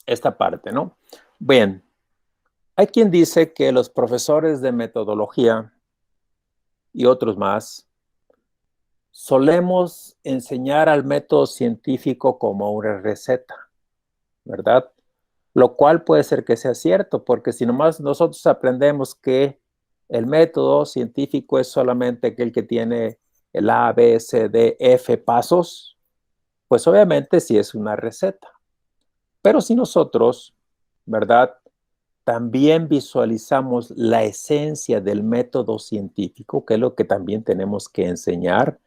esta parte, ¿no? Bien, hay quien dice que los profesores de metodología y otros más solemos enseñar al método científico como una receta, ¿verdad? Lo cual puede ser que sea cierto, porque si nomás nosotros aprendemos que el método científico es solamente aquel que tiene el A, B, C, D, F pasos, pues obviamente sí es una receta. Pero si nosotros, ¿verdad? También visualizamos la esencia del método científico, que es lo que también tenemos que enseñar,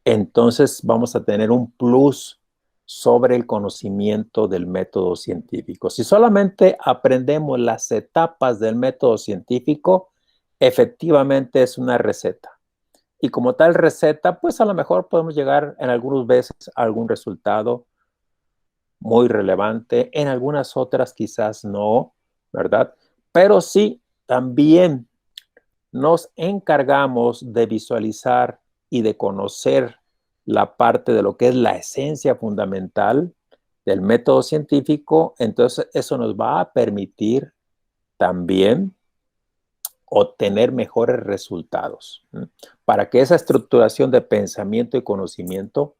entonces vamos a tener un plus sobre el conocimiento del método científico. Si solamente aprendemos las etapas del método científico, efectivamente es una receta. Y como tal receta, pues a lo mejor podemos llegar en algunas veces a algún resultado muy relevante, en algunas otras quizás no, ¿verdad? Pero sí, también nos encargamos de visualizar y de conocer la parte de lo que es la esencia fundamental del método científico, entonces eso nos va a permitir también obtener mejores resultados, ¿sí? Para que esa estructuración de pensamiento y conocimiento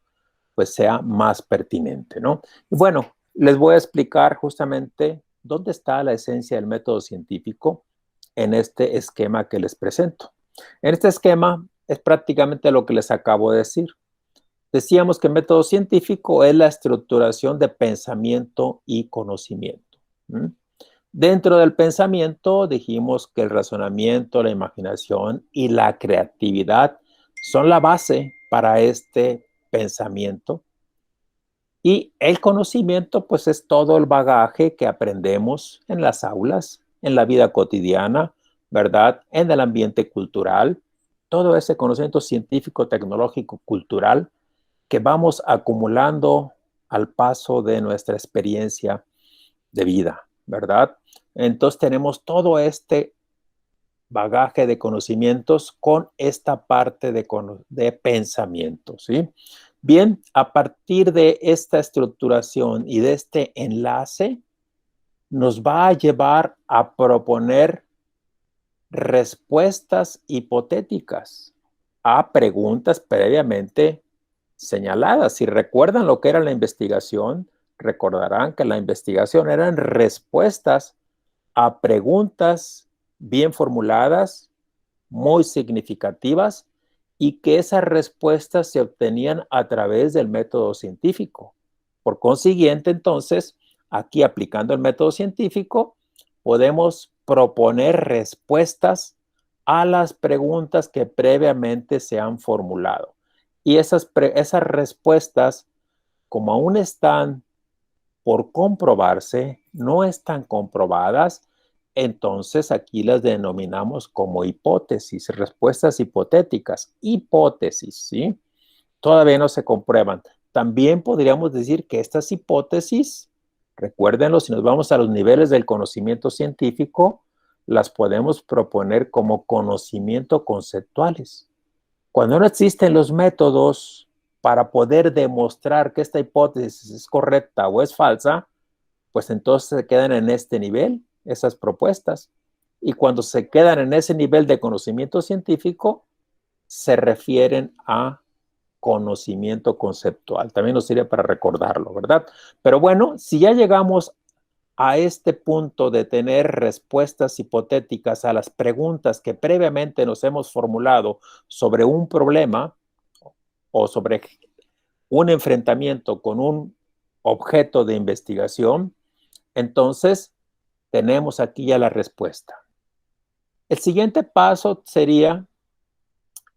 pues sea más pertinente, ¿no? Y bueno, les voy a explicar justamente dónde está la esencia del método científico en este esquema que les presento. En este esquema es prácticamente lo que les acabo de decir. Decíamos que el método científico es la estructuración de pensamiento y conocimiento. ¿Mm? Dentro del pensamiento dijimos que el razonamiento, la imaginación y la creatividad son la base para este pensamiento. Y el conocimiento, pues es todo el bagaje que aprendemos en las aulas, en la vida cotidiana, ¿verdad? En el ambiente cultural, todo ese conocimiento científico, tecnológico, cultural que vamos acumulando al paso de nuestra experiencia de vida, ¿verdad? Entonces tenemos todo este bagaje de conocimientos con esta parte de pensamiento, ¿sí? Bien, a partir de esta estructuración y de este enlace, nos va a llevar a proponer respuestas hipotéticas a preguntas previamente señaladas. Si recuerdan lo que era la investigación, recordarán que la investigación eran respuestas a preguntas bien formuladas, muy significativas, y que esas respuestas se obtenían a través del método científico. Por consiguiente, entonces, aquí aplicando el método científico, podemos proponer respuestas a las preguntas que previamente se han formulado. Y esas respuestas, como aún están por comprobarse, no están comprobadas, entonces aquí las denominamos como hipótesis, respuestas hipotéticas, hipótesis, ¿sí? Todavía no se comprueban. También podríamos decir que estas hipótesis, recuérdenlo, si nos vamos a los niveles del conocimiento científico, las podemos proponer como conocimiento conceptuales. Cuando no existen los métodos para poder demostrar que esta hipótesis es correcta o es falsa, pues entonces se quedan en este nivel, esas propuestas. Y cuando se quedan en ese nivel de conocimiento científico, se refieren a conocimiento conceptual. También nos sirve para recordarlo, ¿verdad? Pero bueno, si ya llegamos a este punto de tener respuestas hipotéticas a las preguntas que previamente nos hemos formulado sobre un problema o sobre un enfrentamiento con un objeto de investigación, entonces tenemos aquí ya la respuesta. El siguiente paso sería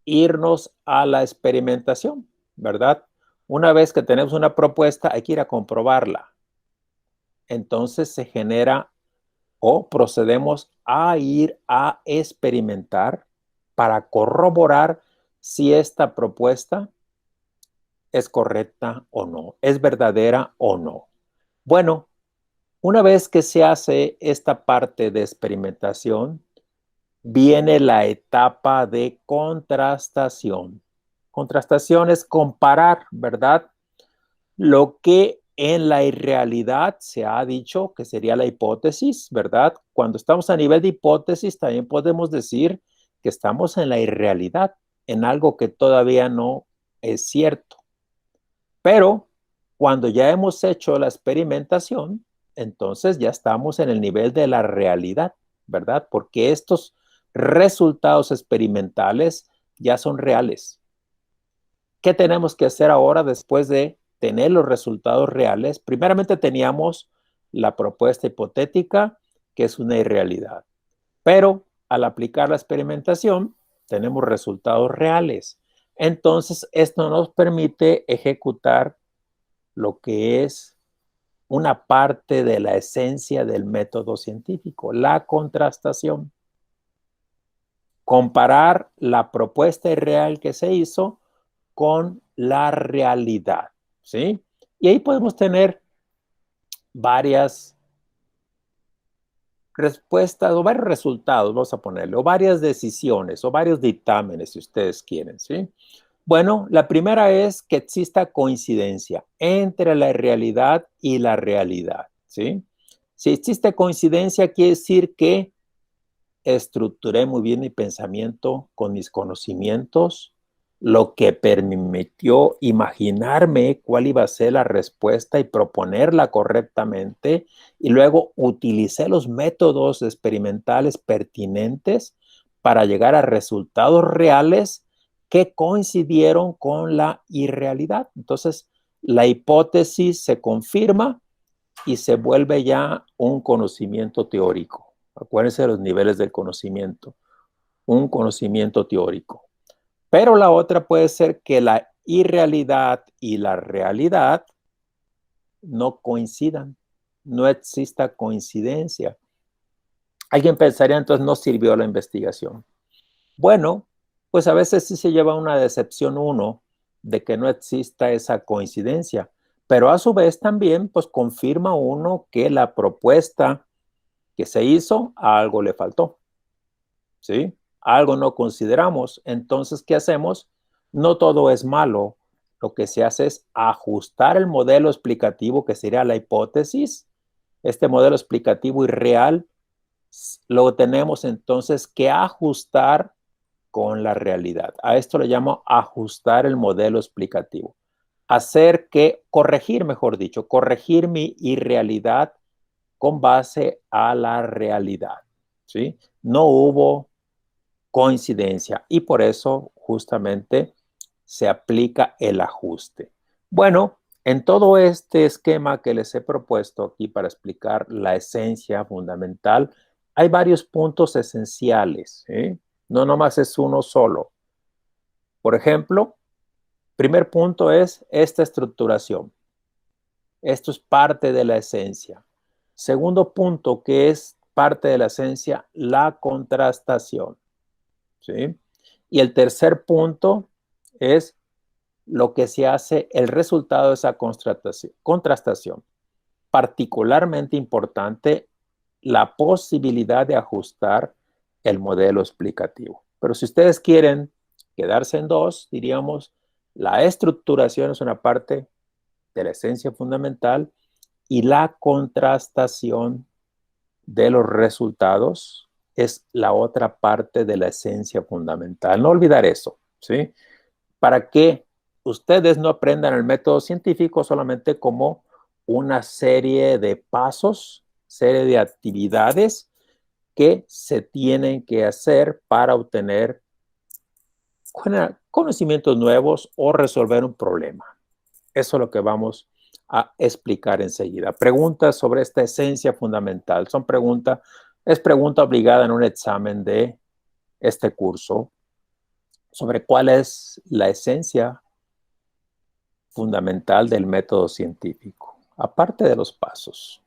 irnos a la experimentación, ¿verdad? Una vez que tenemos una propuesta, hay que ir a comprobarla. Entonces se genera o procedemos a ir a experimentar para corroborar si esta propuesta es correcta o no, es verdadera o no. Bueno, una vez que se hace esta parte de experimentación, viene la etapa de contrastación. Contrastación es comparar, ¿verdad? Lo que en la irrealidad se ha dicho que sería la hipótesis, ¿verdad? Cuando estamos a nivel de hipótesis, también podemos decir que estamos en la irrealidad, en algo que todavía no es cierto. Pero cuando ya hemos hecho la experimentación, entonces ya estamos en el nivel de la realidad, ¿verdad? Porque estos resultados experimentales ya son reales. ¿Qué tenemos que hacer ahora después de tener los resultados reales? Primeramente teníamos la propuesta hipotética, que es una irrealidad. Pero al aplicar la experimentación, tenemos resultados reales. Entonces, esto nos permite ejecutar lo que es una parte de la esencia del método científico, la contrastación. Comparar la propuesta irreal que se hizo con la realidad, ¿sí? Y ahí podemos tener varias respuestas o varios resultados, vamos a ponerle, o varias decisiones o varios dictámenes, si ustedes quieren, ¿sí? Bueno, la primera es que exista coincidencia entre la realidad y la realidad, ¿sí? Si existe coincidencia, quiere decir que estructuré muy bien mi pensamiento con mis conocimientos, lo que permitió imaginarme cuál iba a ser la respuesta y proponerla correctamente, y luego utilicé los métodos experimentales pertinentes para llegar a resultados reales que coincidieron con la irrealidad. Entonces, la hipótesis se confirma y se vuelve ya un conocimiento teórico. Acuérdense de los niveles del conocimiento, un conocimiento teórico. Pero la otra puede ser que la irrealidad y la realidad no coincidan, no exista coincidencia. Alguien pensaría, entonces no sirvió la investigación. Bueno, pues a veces sí se lleva una decepción uno de que no exista esa coincidencia, pero a su vez también pues confirma uno que la propuesta que se hizo, a algo le faltó, ¿sí? Algo no consideramos. Entonces, ¿qué hacemos? No todo es malo. Lo que se hace es ajustar el modelo explicativo, que sería la hipótesis. Este modelo explicativo irreal lo tenemos entonces que ajustar con la realidad. A esto le llamo ajustar el modelo explicativo. Hacer que, corregir, mejor dicho, corregir mi irrealidad con base a la realidad, ¿sí? No hubo coincidencia y por eso justamente se aplica el ajuste. Bueno, en todo este esquema que les he propuesto aquí para explicar la esencia fundamental, hay varios puntos esenciales, ¿sí? No nomás es uno solo. Por ejemplo, primer punto es esta estructuración. Esto es parte de la esencia. Segundo punto, que es parte de la esencia, la contrastación, ¿sí? Y el tercer punto es lo que se hace, el resultado de esa contrastación. Particularmente importante, la posibilidad de ajustar el modelo explicativo. Pero si ustedes quieren quedarse en dos, diríamos, la estructuración es una parte de la esencia fundamental y la contrastación de los resultados es la otra parte de la esencia fundamental. No olvidar eso, ¿sí? Para que ustedes no aprendan el método científico solamente como una serie de pasos, serie de actividades que se tienen que hacer para obtener conocimientos nuevos o resolver un problema. Eso es lo que vamos a explicar enseguida. Preguntas sobre esta esencia fundamental. Es pregunta obligada en un examen de este curso sobre cuál es la esencia fundamental del método científico, aparte de los pasos.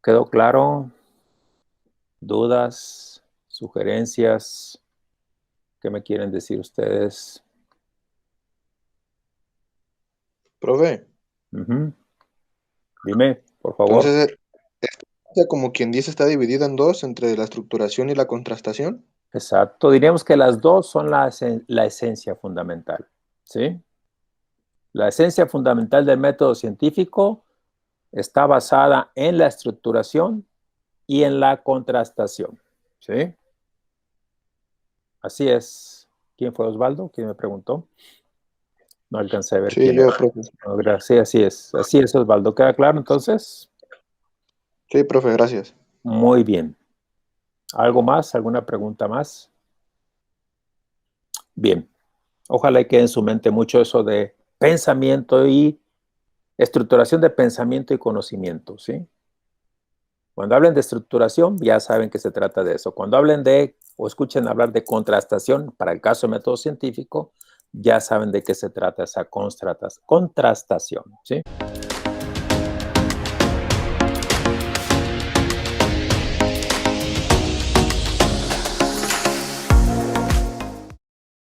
¿Quedó claro? ¿Dudas? ¿Sugerencias? ¿Qué me quieren decir ustedes? Profe, Dime, por favor. entonces, como quien dice, está dividida en dos, entre la estructuración y la contrastación. Exacto. Diríamos que las dos son la esencia fundamental. ¿Sí? La esencia fundamental del método científico está basada en la estructuración y en la contrastación. ¿Sí? Así es. ¿Quién fue Osvaldo? ¿Quién me preguntó? No alcancé a ver Sí, quién yo, era. profe. No, gracias, así es. Así es, Osvaldo. ¿Queda claro entonces? Sí, profe, gracias. Muy bien. ¿Algo más? ¿Alguna pregunta más? Bien. Ojalá quede en su mente mucho eso de pensamiento y estructuración de pensamiento y conocimiento, ¿sí? Cuando hablen de estructuración, ya saben que se trata de eso. Cuando hablen de o escuchen hablar de contrastación, para el caso de método científico, ya saben de qué se trata esa contrastación, ¿sí?